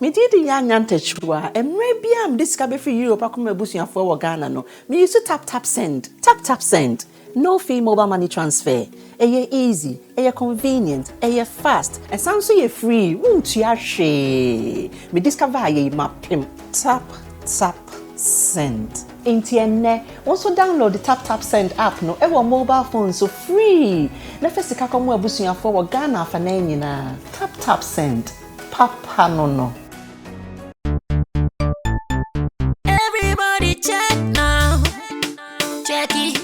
Me did Yanyante Chua, and maybe I'm discovered for you, Pakuma Busia for Ghana. No, me used to tap send. Tap send. No fee mobile money transfer. Eye easy, eye convenient, eye fast, and sounds so free. Won't you share? Me discover ye mapim. Tap send. Intienne, also download the tap send app no ever mobile phone so free. Nefesi kakomu Busia for Ghana for na. Tap send. Papa no. Everybody check now. Check it.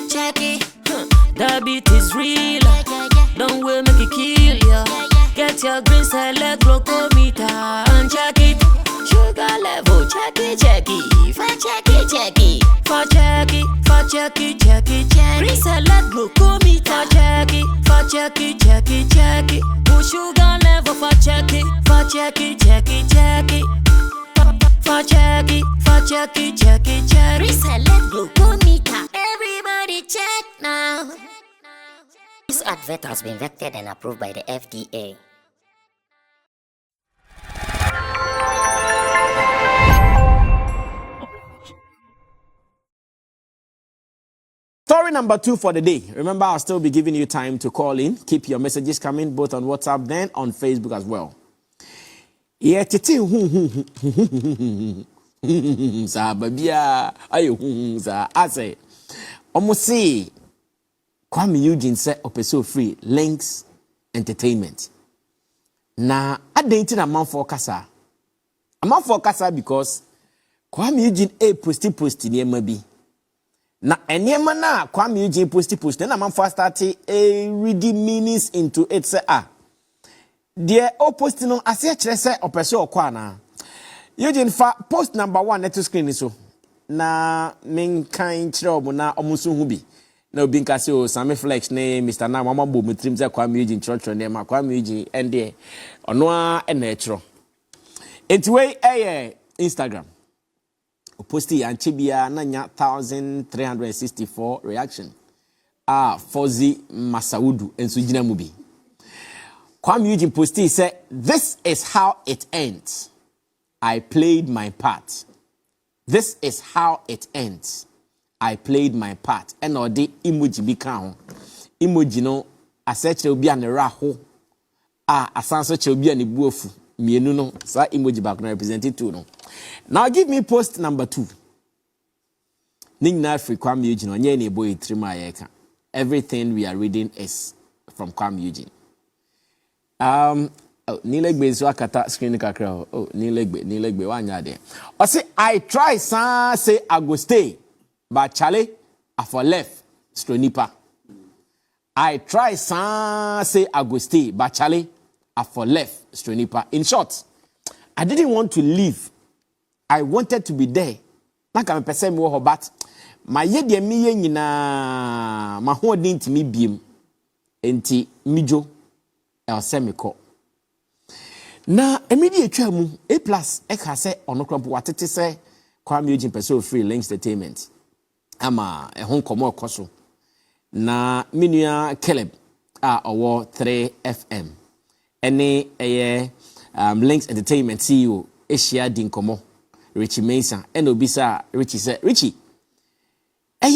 Check it. The beat is real. Don't wait, make it kill ya. Get your green select glucometer and check it. Sugar level, check it. Check it. Green select glucometer. Check it. Push sugar level for check it. Check it. Reselect glucometer. Everybody check now. This advert has been vetted and approved by the FDA. Story number 2 for the day. Remember, I'll still be giving you time to call in. Keep your messages coming both on WhatsApp then on Facebook as well. Yeah, titi sa babia ayo sa ase almost say Kuami Eugene say opeso free Lynx entertainment na adenti na man for kasa because Kuami Eugene posti niema bi na eniema na Kuami Eugene posti na man for start reading meanings into it say the opposite no ase kire say opeso okwa na Eugene fa post number 1 net screen so na menkan kire omo na omuso hu bi na obi nka se o Sammy flex ne Mr. Na mama bo mutrim ze Kuami Eugene church ne ma Kuami Eugene ende ono a na kire enti we Instagram o posti anche bia na nya 1364 reaction Fozi Masaudu enso gina mu bi Kuami Eugene posti say this is how it ends. I played my part. This is how it ends. I played my part. And all the emoji be count. Emoji no aseche obi an raho. Asanso che obi an buofu. Mienu no sa emoji back no represented too no. Now give me post number 2. Ning na free Kuami Eugene onye na ebo etrima yeka. Everything we are reading is from Kuami Eugene. Nilegbe so akata screen kakra. Nilegbe wanya de. O say I try say I go stay, but chale I for left stronipa. I try say I go stay, but chale I for left stronipa. In short, I didn't want to leave. I wanted to be there. Like I'm person me wo but my ye de me ye nyina ma ho din ti me biem. Enti mijo el semiko. Na immediate twa mu A+ ka se onokrampo watete se Kuami Eugene person free Lynx entertainment ama ehon komo okoso na menua Caleb owo 3FM ene Lynx entertainment CEO Asia din komo Richie Mensah ene obisa Richie say Richie A+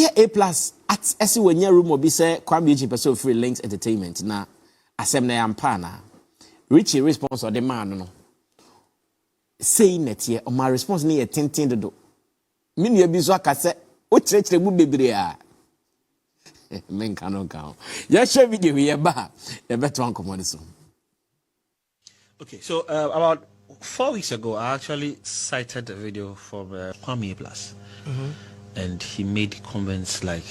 at ese wanya room obisa Kuami Eugene person free Lynx entertainment na asem na yampa na Richie response of the man no saying that here my response near 10 do minu bi so aka se o chire mu bebre a men kanon kan ya share video here ba e beto an command so. Okay, so about 4 weeks ago I actually cited a video from Kuami Plus and he made comments like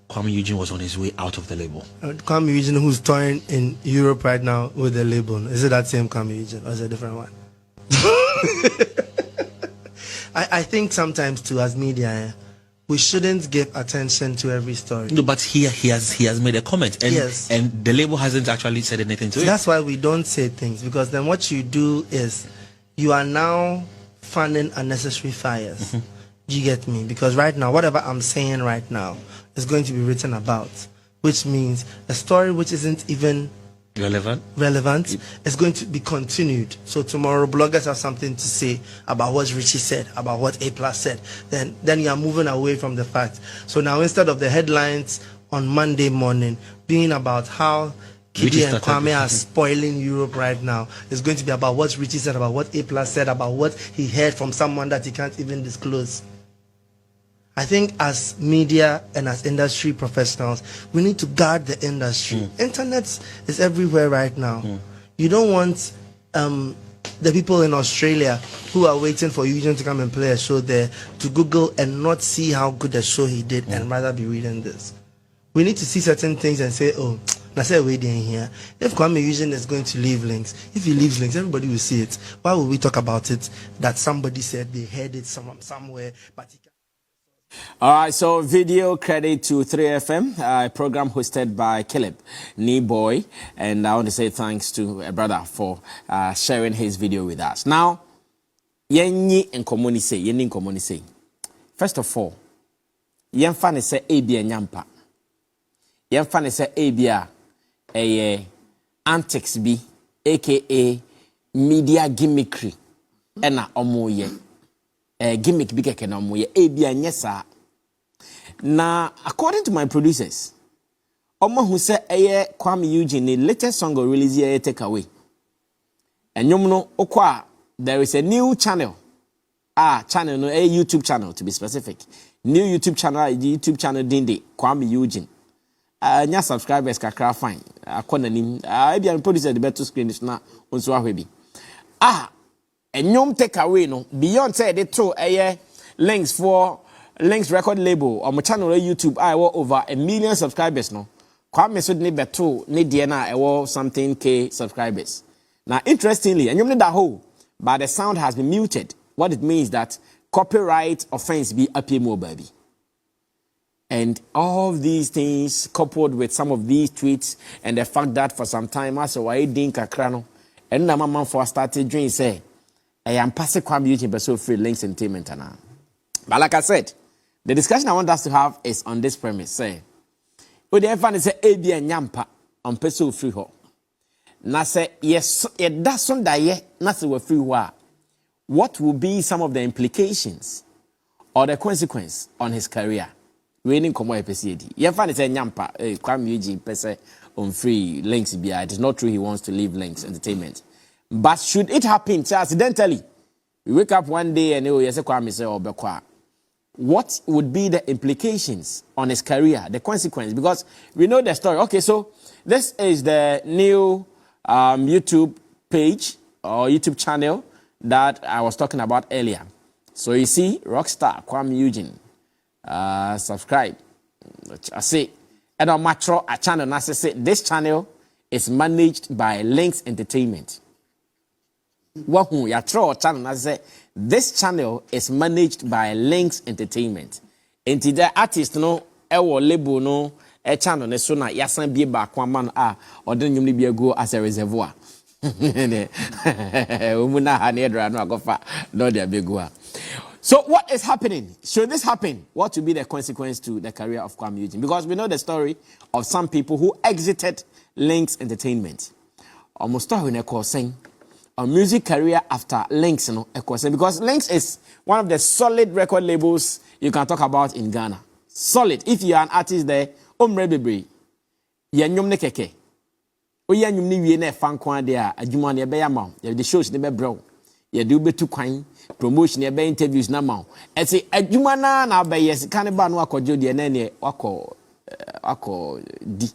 Kuami Eugene was on his way out of the label. Kuami Eugene, who's touring in Europe right now with the label, is it that same Kuami Eugene or is it a different one? I think sometimes too, as media, we shouldn't give attention to every story. No, but he has made a comment, and yes, and the label hasn't actually said anything to it. That's why we don't say things, because then what you do is you are now funding unnecessary fires. Do you get me? Because right now, whatever I'm saying right now is going to be written about which means a story which isn't even relevant is going to be continued. So tomorrow bloggers have something to say about what Richie said, about what A+ said. Then you are moving away from the fact. So now instead of the headlines on Monday morning being about how Kidi and Kuami are spoiling Europe right now, it's going to be about what Richie said, about what A+ said, about what he heard from someone that he can't even disclose. I think as media and as industry professionals, we need to guard the industry. Internet is everywhere right now. You don't want the people in Australia who are waiting for Eugene to come and play a show there to Google and not see how good a show he did and rather be reading this. We need to see certain things and say, oh, now say we're in here. If Kuami Eugene is going to leave Lynx, if he leaves Lynx, everybody will see it. Why would we talk about it? That somebody said they heard it somewhere, but he can't. All right, so video credit to 3FM, a program hosted by Caleb Boy, and I want to say thanks to a brother for sharing his video with us. Now, yenni nkomoni say. First of all, yemfa ne say ebia nyampa. Yemfa ne say ebia antics bi, aka media gimmickry, ena omoye. Gimmick bi keke na omoye ebia nyesa. Na according to my producers, omo hu say Kuami Eugene the latest song or release here take away. And no okwa there is a new channel. Channel no a YouTube channel to be specific. New YouTube channel dinde Kuami Eugene. Nya subscribers kakra fine. Akona nim. Ebia producer the better screen is na onso ahwebi. Enyom take away no beyond say they throw Lynx record label on my channel on YouTube. I have over 1 million subscribers no. Kuami so need beto need DNA I have something K subscribers. Now interestingly, and you know that whole, but the sound has been muted. What it means that copyright offense be appear more baby. And all these things coupled with some of these tweets and the fact that for some time I saw I didn't crano and na mama for started dream say I am passing Kuami Eugene but so free Lynx entertainment now. But like I said, the discussion I want us to have is on this premise. Say, the everyone say ebi nyampa on peso free ho. Na say yes, it doesn't die. Na say we free ho. What will be some of the implications or the consequence on his career? We need come out PCD. Everyone say nyampa. Kuami Eugene pese on free Lynx bia. It is not true. He wants to leave Lynx entertainment. But should it happen accidentally, we wake up one day and yes, Kuami say obekwa. What would be the implications on his career, the consequence? Because we know the story. Okay, so this is the new YouTube page or YouTube channel that I was talking about earlier. So you see, Rockstar Kuami Eugene, subscribe. I say, and on Matro a channel. And I say, this channel is managed by Lynx Entertainment. Channel. I say, this channel is managed by Lynx Entertainment. And the artist no ewo label no a channel ne so na yasan bie ba kwaman or then you be go as a reservoir. So what is happening? Should this happen? What will be the consequence to the career of Kuami Eugene? Because we know the story of some people who exited Lynx Entertainment. Almost story ne ko saying a music career after Lynx, you know, because Lynx is one of the solid record labels you can talk about in Ghana. Solid. If you are an artist there, omrebebre, ya nyom ne keke. O ya nyom ni wie na fan kwan there, adwuma ne be ya ma. Ya the shows ne be bro. Ya do betu kwan, promotion ne be interviews na ma. E say adwuma na be yes kan ba no akọjo de na ne akọ di.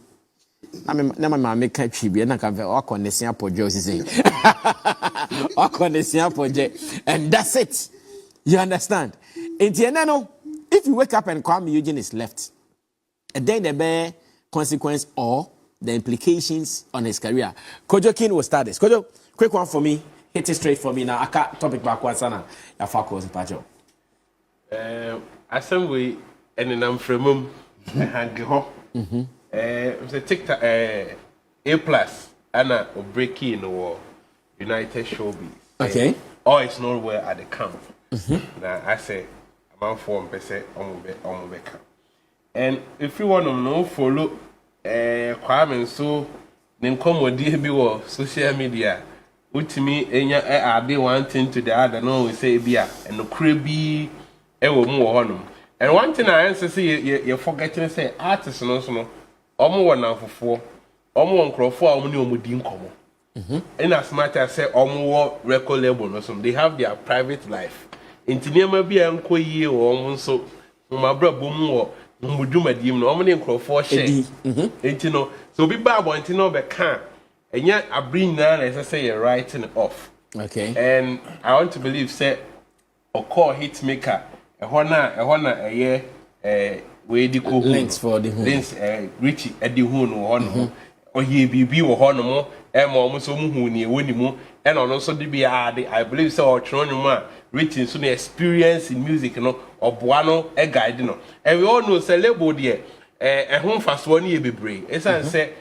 Na my make a tribute and I can walk on the same project. Walk on the same project, and that's it. You understand? If you wake up and Kuami Eugene is left, and then the bare consequence or the implications on his career. Kojo King will start this. Kojo, quick one for me. Hit it straight for me now. I can't topic back one sana. Ya focus in pajo. Assembly and then I'm from hang ho. Say TikTok A+ and a breaking or United Showbiz. Okay. Or it's nowhere at the camp. Now I say I'm on 4% on the camp. And if you want to know follow Kuami so ne nkɔmmɔdie bi wɔ social media utimi enya ade one thing to the other no we say bia enokure bi ɛwɔ mu wɔ hɔnom and one thing I answer say you forgetting say artists no so no ɔmo wɔ nanfofoɔ ɔmo wɔ nkrɔfoɔ a ɔmo ne ɔmo di nkɔmmɔ and as much as say ɔmo wɔ record label no so they have their private life nti nneɛma bi a nkɔ yie wɔ ɔmo nso mo abra bom wɔ mo dwumadim no ɔmo ne nkrɔfoɔ hyɛ nti no so bi ba abɔnti no bɛka enya abrin na na say you're writing off. Okay. And I want to believe say or call hit maker we di ko Lynx for the Lynx Richie edi hu no hono or ye bibi wo hono mo e mo mo so mu hu ni woni mu e no no so de bia I believe say or tro no ma Richie so the experience in music no oboa no e guide no and we all know say label there ho faso no ye bebre e say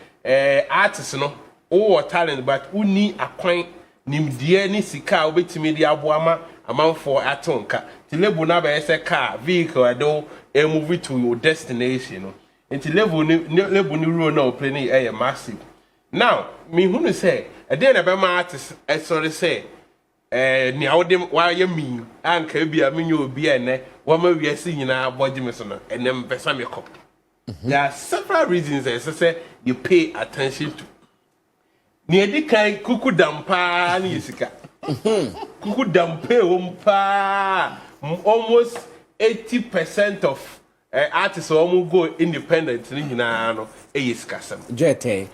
artist no oh talent but uni akwan nimdie ni sika obetimi di aboama amanfo atonka ti level na be say car vehicle ado e move to your destination no nti level ni role na play ni e massive now me hunu say e dey na be ma artist e sorry say ni awde wa ye mi anka bia me nyo obi ene wa ma wiase nyina boje me so no enem pesa me kop there are several reasons say you pay attention to ni edi kai kuku dampa ni yesika kuku dampe ompa almost 80% of artists go independent ni nyina no yesika sam dwete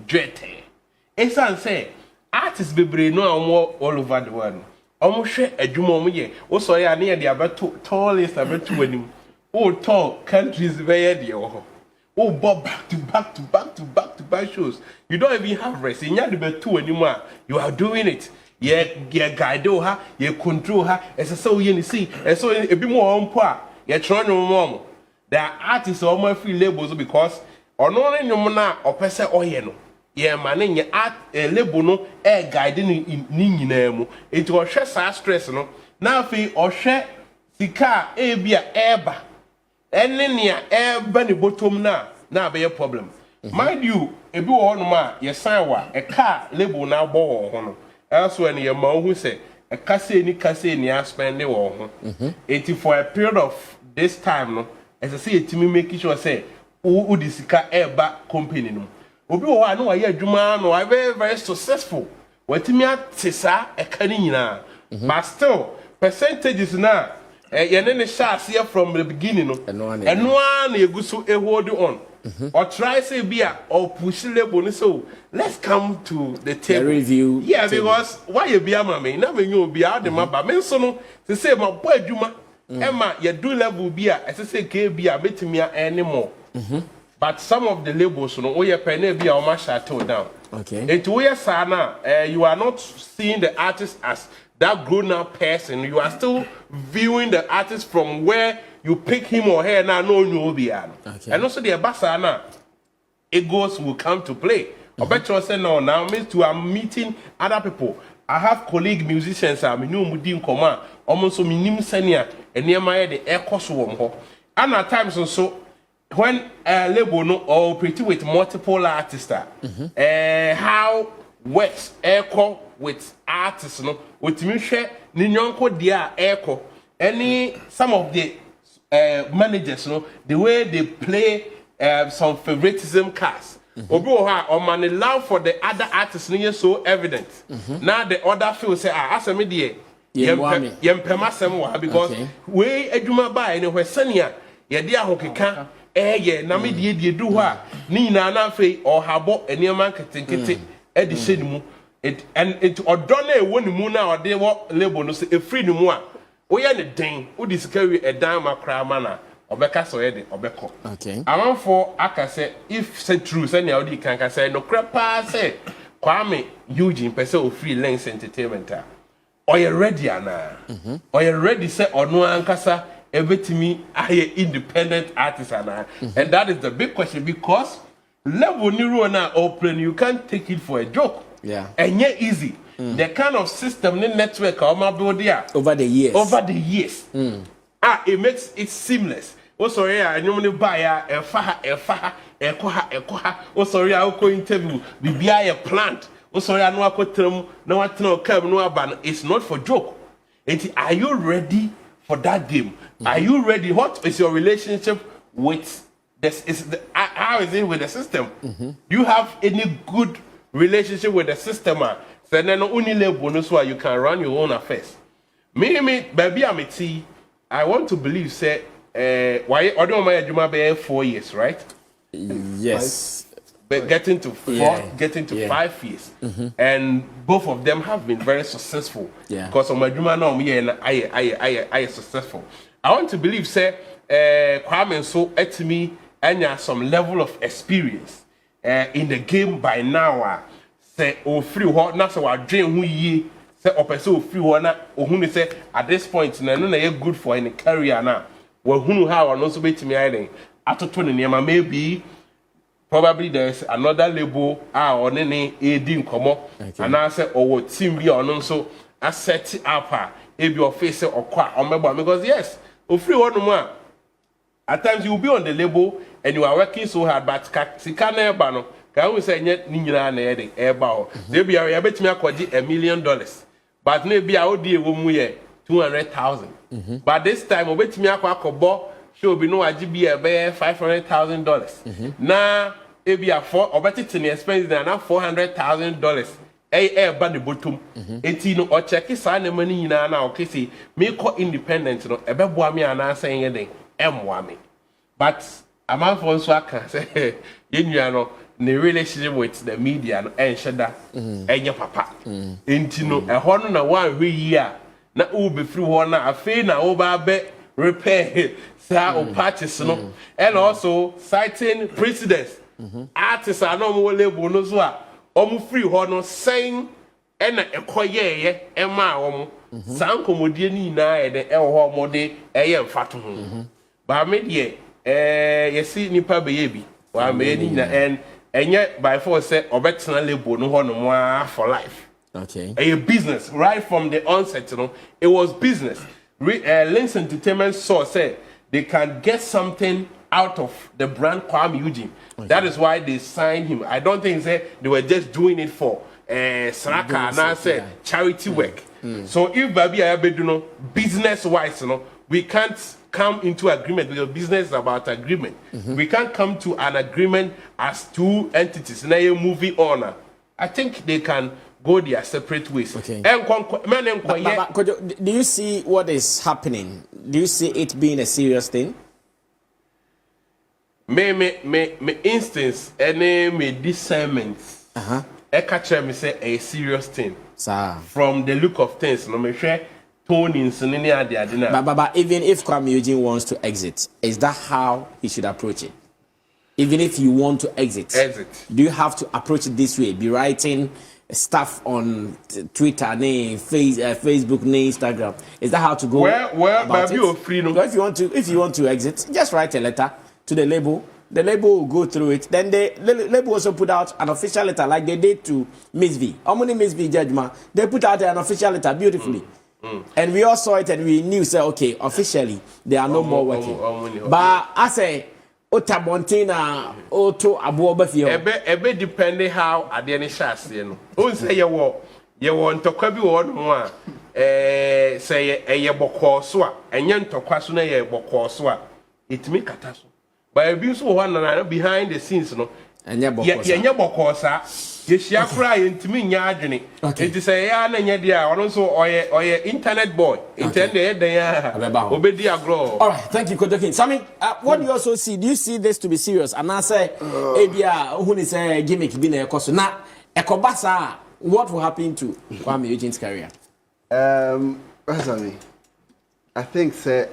esan say artists bebre no all over the world omo hwe adwuma omo ye wo so ya na ye de abeto tallest abeto wanim o tall countries be ye de ho. Oh, Bob, back to back shows. You don't even have rest. In anymore. You are doing it. Yeah, guide her, you control her. As a so you see, and so a bit more on par. You're trying to mom. There are artists almost free labels because or no in your mana or person or yeno. Yeah, man, in your art a label no air guiding in Ninamo. It was stress no. Now, fee or share Sika, a be a airba. And then ya bani bottom na be a problem. Mind you, a be on ma, ye sawa, a car label now bo hono. Elsewhere near ma who say a case ni spend the war. It for a period of this time no, as I say to me make sure say who disika eba company no. Obi o I know I adwuma no I very successful. What me atisa e kani nyina. But still percentages na yenene shots here from the beginning no and one eguso e hold on or try say bia or push label so let's come to the table review because why you be ama me na me you be out the map me so no to say my boy adwuma Emma you do level bia as say ke bia metimi anymore but some of the labels no we pen bia o ma shadow down okay it we sana you are not seeing the artist as that grown-up person, you are still viewing the artist from where you pick him or her now, no, okay. And also the Abasana, egos will come to play. I bet you say no, now means to I'm meeting other people. I have colleague musicians, I'm new Mudim Command, almost so minim senior, and near my the air cost and at times also when label no or pretty with multiple artists, how wet air with artists no with me share ni nyonko dia echo any some of the managers no the way they play some favoritism cards obi o ha o man love for the other artists no so evident now the other feel say asemi de yempema sem wa because we adwuma ba any hwe sania ye de ahokeka ye na me de du ho a ni na na afei o habo eniema ketenkete e de hyedimu it odona ewo ni mu na ode wo label no say e free ni mu a wo ye ne den wo di sikawi e dan makra ma na obeka so ye de obeko okay amanfo aka say if say true say na odi kan ka say no krepa say Kuami Eugene pese o free Lynx entertainment a o ye ready ana o ye ready say ono ankasa ebetimi aye independent artist ana and that is the big question because level ni ro na open you can't take it for a joke. Yeah. And yet easy. The kind of system the network build there over the years. It makes it seamless. Oh sorry, I normally buy a faha, oh sorry, I'll go interview. Be a plant. Oh sorry, I know I could tell no I know come no ban. It's not for joke. Are you ready for that game? Are you ready? What is your relationship with this? How is it with the system? Do you have any good relationship with the system? So then only bonus where you can run your own affairs. Me, baby, I'm a T. I want to believe, say, why I don't mind 4 years, right? Yes. But getting to 5 years. And both of them have been very successful. Yeah. Because on my Juma now, I successful. I want to believe, say, Kuami so at me and some level of experience in the game by now. Say, oh, free what not so I dream who ye say, or pursue free one, or who say at this point, no, good for any career now. Well, who how and also be to me island after 20 years, maybe. Probably there's another label or any AD come and I say or what team be on also I set it up if your face or quite on my because yes, free one more. At times you will be on the label and you are working so hard, but Sikana Bano can we say yet Nina and air bow. They be a bet me $1 million, but maybe I would be a woman 200,000. But this time, I bet me a quack she'll be no IGB $500,000. Now, if you are or better to me expenses than $400,000. But the bottom, 18 or check his sign the money now, okay, see, me call independent, no, a bad me and I saying anything, wami. But a man for swaka say, you know, the relationship with the media and shada, and your papa. Intino, a horn and 1 year, na be through one, a fair na over repair, or patches, no, and also citing precedents. Artists are no more label, no so. Free horn saying, and a coye, Emma, San Comodiani, and the El Mode, a fatum. But I made you see Nipa baby, while made and yet by force said, or better label, no one more for life. Okay. A business, right from the onset, you know, it was business. Lynx Entertainment saw said they can get something out of the brand Kuami Eugene. Okay. That is why they signed him. I don't think they were just doing it for Saga and I said charity work. So if Baby I do know business wise, you know, we can't come into agreement because business is about agreement. We can't come to an agreement as two entities. Now you moving on. I think they can go their separate ways. Okay. Do you see what is happening? Do you see it being a serious thing? Me instance, any discernment. I catch me say a serious thing. Sir. From the look of things, no me share tone in but even if Kuami Eugene wants to exit, is that how he should approach it? Even if you want to exit, do you have to approach it this way? Be writing stuff on Twitter, Facebook, Instagram. Is that how to go? Well, you're free. No? So if you want to exit, just write a letter to the label. The label will go through it. Then the label also put out an official letter, like they did to Miss V. How many Miss V judgment? They put out an official letter beautifully. And we all saw it and we knew, say, okay, officially, they are no more working. But I say, Otabontina, Oto Abuobafio. Ebe depending how at the end shots, you know. Who say you want to quabi one, say a yaboko swa, and yan to quasuna ye boko swa. It make a tasso. But I be so one and behind the scenes, no. And yaboko, sir. Yes, you cry into me, Yadrini. It is a yarn and yadia, also or your internet boy. Internet, they are Obedia Grow. All right, thank you, Kodokin. Sammy, what do you also see? Do you see this to be serious? And I say, Abia, who is a gimmick, being a cost. Now, Ekobasa, what will happen to Kuami Eugene's career? Sammy, I think, say,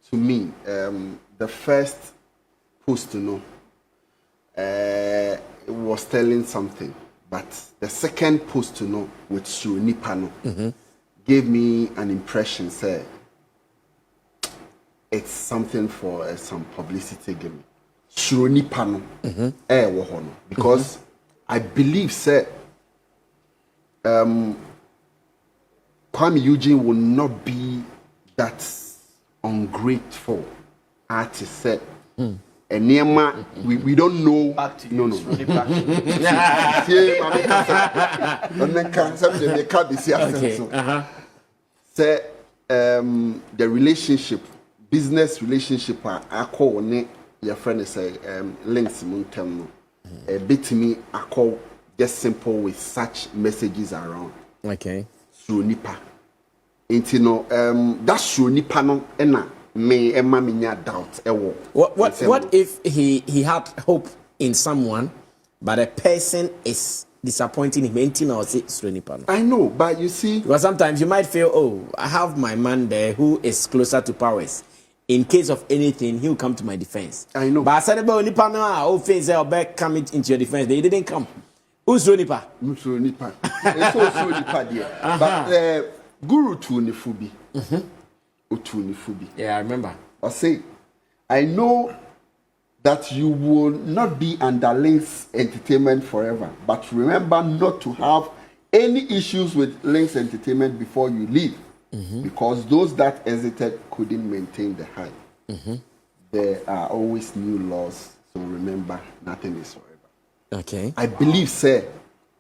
to me, the first post to know was telling something. But the second post to know, which Nipano, gave me an impression, say, it's something for some publicity given. Nipano, because I believe, say, Kuami Eugene will not be that ungrateful artist said. And Nema, we don't know. Back to you. No. Really back to you. Say the relationship, business relationship, I call your friend say Lynx Muntemno. A bit to me, I call just simple with such messages around. Okay. Through Nipa. Intino that's through Nipa no ena. May Emma minya doubt. What if he had hope in someone, but a person is disappointing him? I know, but you see, because sometimes you might feel, oh, I have my man there who is closer to powers. In case of anything, he'll come to my defense. I know. But I said about Nipa now, oh, face or back coming into your defense. They didn't come. Who's Nipa? It's also Nipa there. But Guru to Nifubi. Yeah, I remember. I say, I know that you will not be under Lynx Entertainment forever, but remember not to have any issues with Lynx Entertainment before you leave, because those that exited couldn't maintain the high. There are always new laws, so remember, nothing is forever. Okay. I believe, sir,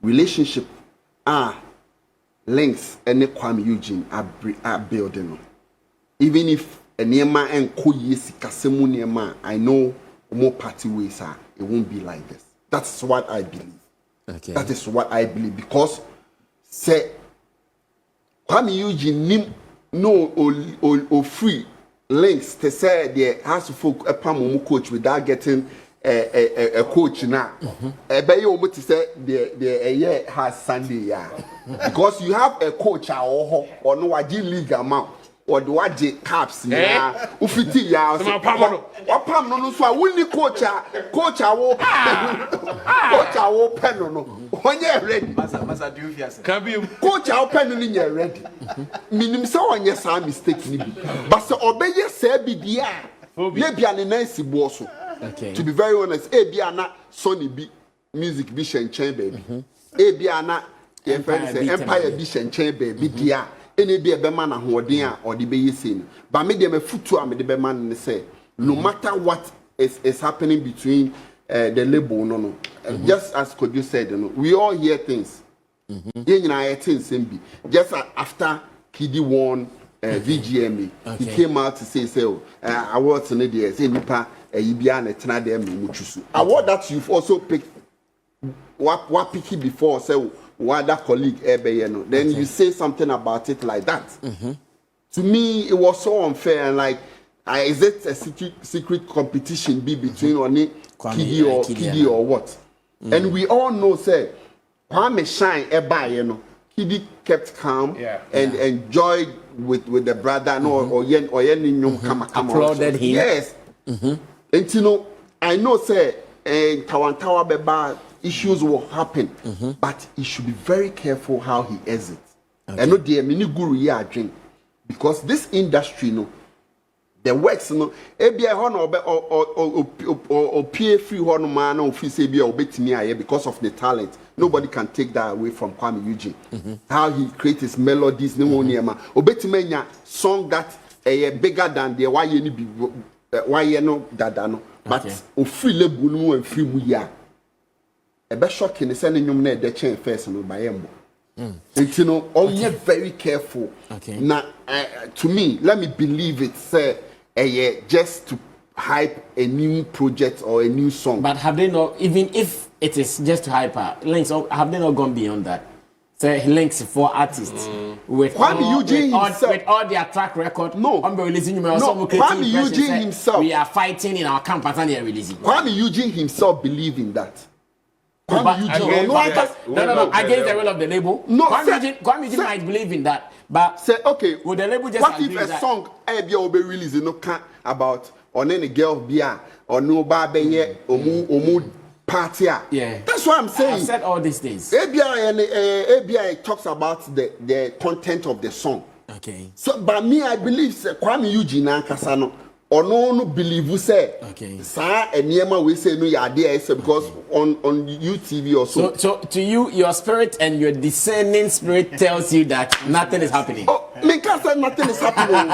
relationship Lynx and Kuami Eugene are building on. Even if a Nema and Koyesi Kasemu Nema, I know more party ways are, it won't be like this. That's what I believe. Okay. That is what I believe, because say Kuami Eugene no free Lynx to say there has to folk a palm coach without getting a coach now. But you want to say the year has Sunday, because you have a coach or no league amount. Or the what caps ya ufiti ya wapam no so a woni coach awo pen no onye ready masa do you fiase coach awo pen no nye ready minim say onye sa mistake ni bi but say obeye say bi dia na bia ne nansi bo so. Okay. To be very honest, e bia na Sony bi music bi shenchen baby e bia na your friend say empire bi shenchen baby dia any be a man and holding or the be seen. But me dem a foot me the man and say no matter what is happening between the label, no. Just as Kodu said, we all hear things. Just after Kiddy won VGMA, he came out to say, I was an idiot, say Nipa, Ibian, Tanadem, award that you've also picked what picky before, so what that colleague then you say something about it like that. To me, it was so unfair, and like, is it a secret competition be between only Kiddy or what? And we all know, say, Kwame shine Kiddy kept calm and enjoyed with the brother, or yen applauded him. Yes. And you know, I know, say, Tawantawa Beba issues will happen, but he should be very careful how he exits. I know the mini guru drink, because this industry, the works, ABI or PA free one man or free ABI or bet me because of the talent. Nobody can take that away from Kuami Eugene. How he creates his melodies, no one near ma. Obetimenya song that bigger than the why dadano, but o free lebu and free muya. A best shocking is sending you the chain first and by Embo. You know, only very careful. Now, to me, let me believe it, say, just to hype a new project or a new song. But have they not, even if it is just to hype Lynx, have they not gone beyond that? Say Lynx for artists with all their track record. No, Kuami Eugene himself. We are fighting in our camp and they are releasing. Kuami Eugene himself believe in that. No, against the will of the label. No, Kuami Eugene might believe in that, but say okay. Would the label just what if a song will be released? About on any girl beer or no baby omu party. Yeah, that's what I'm saying. I've said all these things. ABI talks about the content of the song. Okay. So, but me, I believe Kuami Eugene and Kasano or no believe say sir and niema we say no ya there because on UTV or so. So to you, your spirit and your discerning spirit tells you that nothing is happening. Oh, me can't say nothing is happening.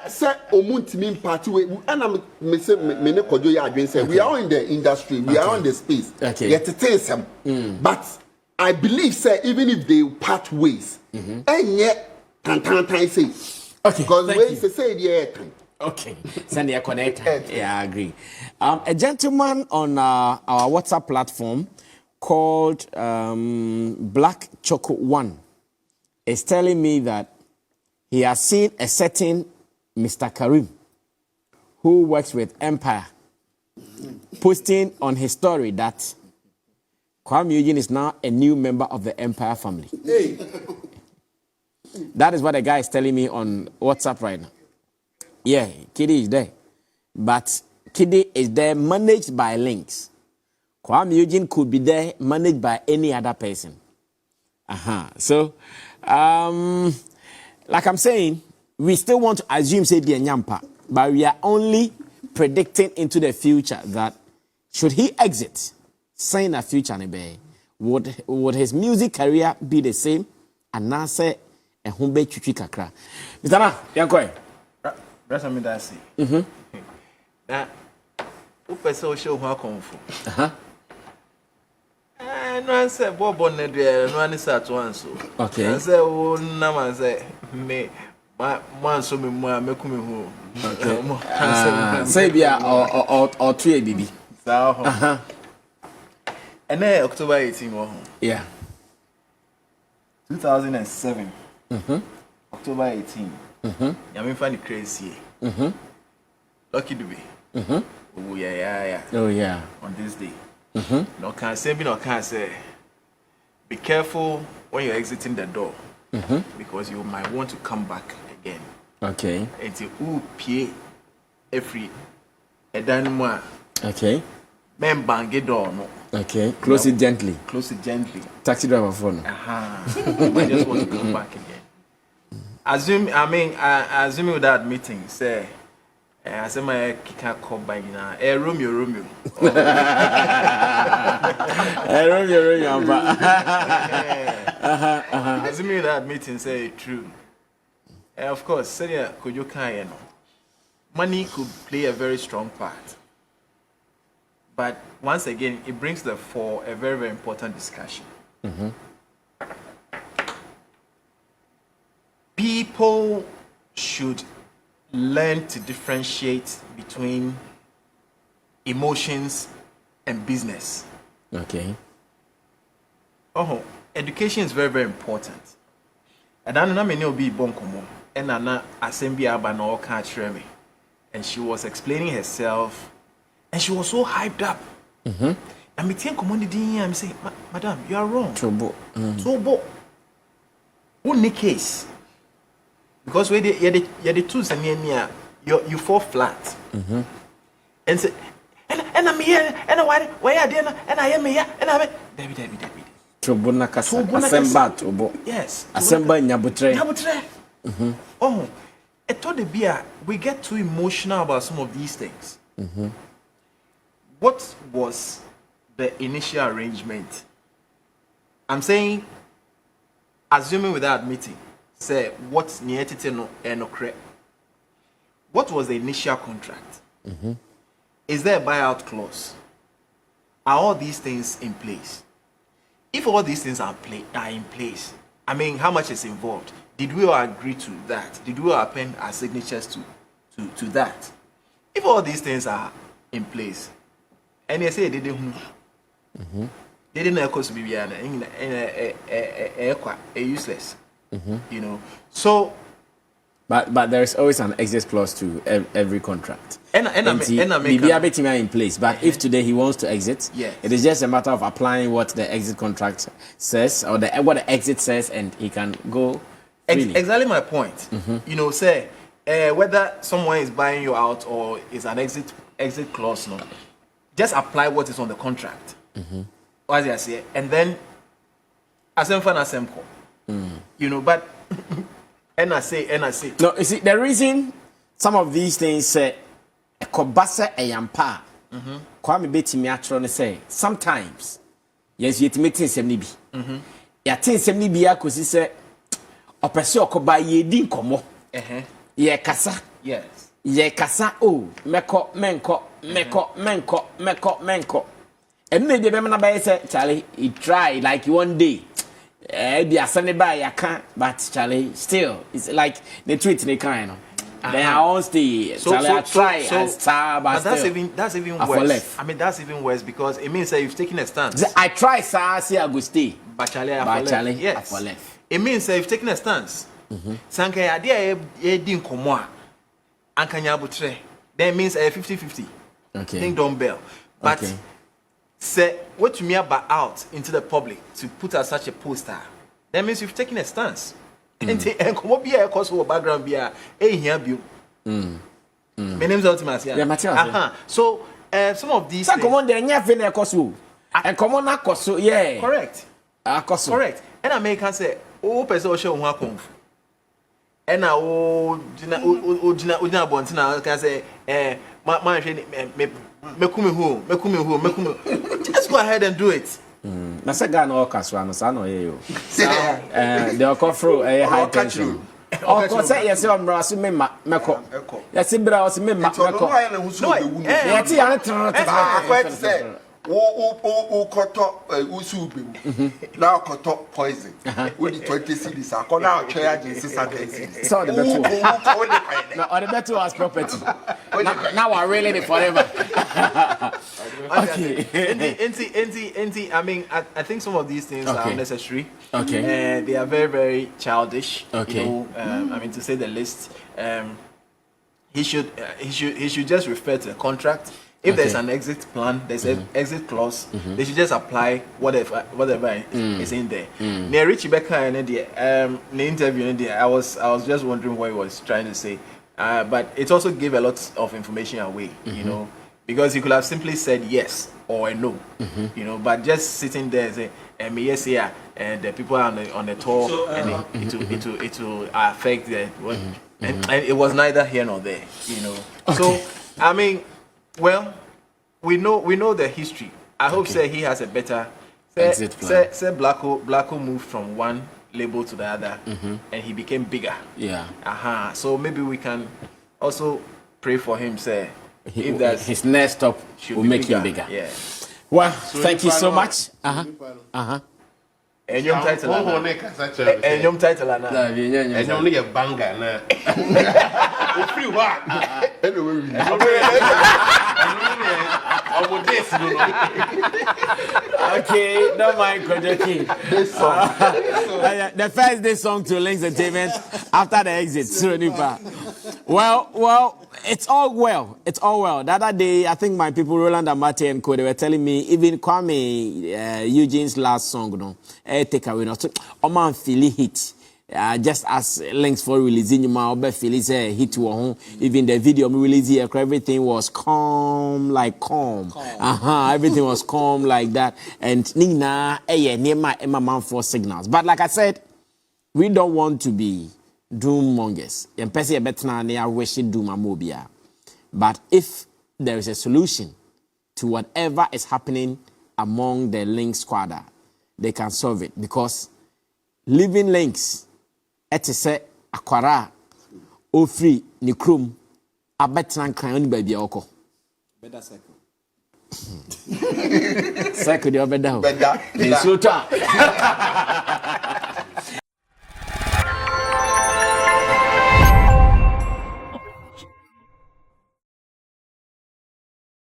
Say omuntimi party we and me say me ne kojo ya adwen say we are in the industry, we are in the space. Yet them. But I believe say even if they part ways, and yet tan say because we say the time. Okay, send your connect. Yeah, I agree. A gentleman on our WhatsApp platform called Black Choco One is telling me that he has seen a certain Mr. Karim who works with Empire posting on his story that Kuami Eugene is now a new member of the Empire family. Hey. That is what the guy is telling me on WhatsApp right now. Yeah, Kiddy is there. But Kiddy is there managed by Lynx. Kuami Eugene could be there managed by any other person. So, like I'm saying, we still want to assume say the Nyampa, but we are only predicting into the future that should he exit, saying a future would his music career be the same? And now say a humbe chuchi kakra. Mr. Ma, yankoi. That's what I say. Now, who person show how come for? No one said Bob on the no one is at once. Okay. I say, oh, no one say me. My man so me more make me home. Okay. Say be or 3 baby. So. And then October 18 Yeah. 2007. October 18. I'm funny crazy. Lucky to be. Oh yeah. Oh yeah. On this day. No can't say, be careful when you're exiting the door. Because you might want to come back again. Okay. It's a pay every a dynamo. Okay. Men bang it door no. Okay. Close it gently. Close it gently. Taxi driver phone. You might just want to come back again. Assuming with that meeting, say, I say my can't come by now. Romeo. Romeo. Assuming that meeting, say true. Of course, say could you can money could play a very strong part. But once again, it brings the for a very, very important discussion. People should learn to differentiate between emotions and business. Okay. Education is very, very important. And I know many will be born common. And Anna assembly abano can't me. And she was explaining herself, and she was so hyped up. And me think commodity, I'm saying, Madam, you are wrong. Trouble. Only case. Because when you're the tools and you fall flat. And say, and I'm here, and why are they and I am here, and I'm David. Trouble nakasa. Asemba trouble. Yes. Asemba nyabutre. I told the beer we get too emotional about some of these things. What was the initial arrangement? I'm saying, assuming without meeting, say what's needed no correct. What was the initial contract? Is there a buyout clause? Are all these things in place? If all these things are in place, I mean, how much is involved? Did we all agree to that? Did we all append our signatures to that? If all these things are in place, and they say they didn't cause be useless, you know. So, but there is always an exit clause to every contract. And maybe a bit in place. But if today he wants to exit, it is just a matter of applying what the exit contract says or what the exit says, and he can go. Exactly my point. You know, say whether someone is buying you out or is an exit clause, no, just apply what is on the contract. As I say, and then you know, but and I say. No, you see, the reason some of these things ekobasa eyampa Kuami betimi atro ne say sometimes yes yet meeting sem ni bi ya tin sem ni bi akosi say opese okoba ye di nkomo ye kasa yes ye kasa oh menko and maybe be na by say Charlie he try like one day be asane ba ya can but Charlie still it's like the tweet they kind of then I won't stay. So I try but that's even worse. I mean that's even worse because it means that you've taken a stance. I try say I go stay. But Charlie, yes. It means that you've taken a stance. Sanka idea didn't come and can you that means a 50-50. Okay. Ding dong bell. But say what you mean about out into the public to put out such a poster. That means you've taken a stance. And come up here cause of background be a here bu. My name's Ultimas. Yeah. So some of these come on there nya fe na ekoso. And come on na koso yeah. Correct. Akoso. Correct. And American say oh person o show ho akonf. And na o dina bontina can say man hwe mekume hu. Just go ahead and do it. Na Saga na okaswa no sa no ye yo. The okofro high tension. Oko say yes am bra so meko. Yes bra o se meko. No, yeah ti ya ne wo koto usupe now koto poison with the 20 cities akọ now try agency Saga so the better now the better was property now I really the forever. Okay. I mean I think some of these things are necessary. Okay. And they are very very childish. Okay. You know, I mean to say the least. He should just refer to the contract. If there's an exit plan, there's an exit clause. They should just apply whatever is in there. Near Richie Becker and the interview, I was just wondering what he was trying to say, but it also gave a lot of information away, you know, because he could have simply said yes or no, you know, but just sitting there and say, yes, yeah, and the people are on the tour, so, and it will affect the and it was neither here nor there, you know. So I mean. Well, we know the history. I hope say he has a better exit plan. Say Blacko moved from one label to the other, and he became bigger. Yeah. So maybe we can also pray for him. Say if that's his next stop will make him bigger. Yeah. Well, thank you so much. And your title, and your title, and only a banger now. Free what? Okay, don't mind Kojoki. This song. The first day song to Lynx Entertainment after the exit. Well, it's all well. It's all well. The other day, I think my people, Roland and Mate and Co, they were telling me, even Kuami, Eugene's last song, no, take away, no, Oman Philly hit. Just as Lynx for releasing you my Philly's hit to home. Even the video me release here, everything was calm. Everything was calm like that. And Nina, near my man for signals. But like I said, we don't want to be doommongers. And person a better now near wishing doom amobia. But if there is a solution to whatever is happening among the Lynx squad, they can solve it. Because living Lynx, ete se akwara ofri ni krom abetran kan oni ba bia okọ better cycle cycle de obeda ho better so ta